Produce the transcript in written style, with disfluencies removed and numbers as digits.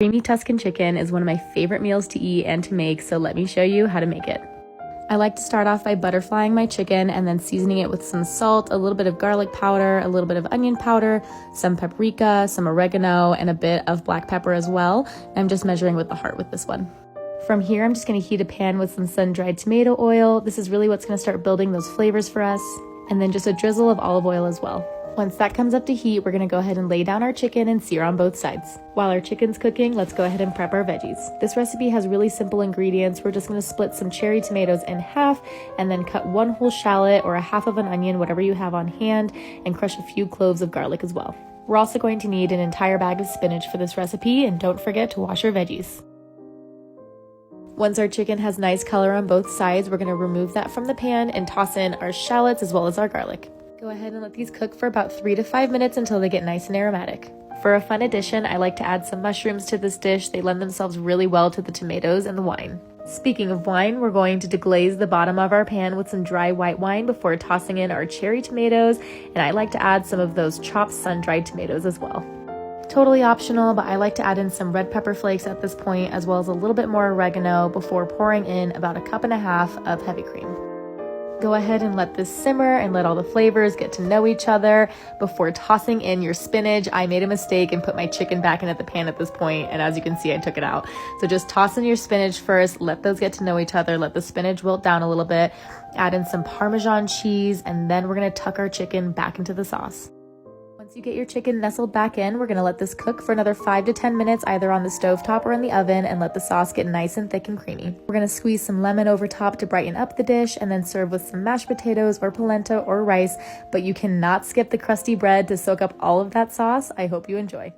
Creamy Tuscan chicken is one of my favorite meals to eat and to make, so let me show you how to make it. I like to start off by butterflying my chicken and then seasoning it with some salt, a little bit of garlic powder, a little bit of onion powder, some paprika, some oregano, and a bit of black pepper as well. I'm just measuring with the heart with this one. From here, I'm just going to heat a pan with some sun-dried tomato oil. This is really what's going to start building those flavors for us. And then just a drizzle of olive oil as well. Once that comes up to heat, we're gonna go ahead and lay down our chicken and sear on both sides. While our chicken's cooking, let's go ahead and prep our veggies. This recipe has really simple ingredients. We're just gonna split some cherry tomatoes in half and then cut one whole shallot or a half of an onion, whatever you have on hand, and crush a few cloves of garlic as well. We're also going to need an entire bag of spinach for this recipe, and don't forget to wash your veggies. Once our chicken has nice color on both sides, we're gonna remove that from the pan and toss in our shallots as well as our garlic. Go ahead and let these cook for about 3 to 5 minutes until they get nice and aromatic. For a fun addition, I like to add some mushrooms to this dish. They lend themselves really well to the tomatoes and the wine. Speaking of wine, we're going to deglaze the bottom of our pan with some dry white wine before tossing in our cherry tomatoes, and I like to add some of those chopped sun-dried tomatoes as well. Totally optional, but I like to add in some red pepper flakes at this point, as well as a little bit more oregano before pouring in about 1.5 cups of heavy cream. Go ahead and let this simmer and let all the flavors get to know each other before tossing in your spinach. I made a mistake and put my chicken back into the pan at this point, and as you can see, I took it out. So just toss in your spinach first, let those get to know each other, let the spinach wilt down a little bit, add in some Parmesan cheese, and then we're gonna tuck our chicken back into the sauce. Once you get your chicken nestled back in, we're gonna let this cook for another 5 to 10 minutes, either on the stovetop or in the oven, and let the sauce get nice and thick and creamy. We're gonna squeeze some lemon over top to brighten up the dish, and then serve with some mashed potatoes or polenta or rice, but you cannot skip the crusty bread to soak up all of that sauce. I hope you enjoy.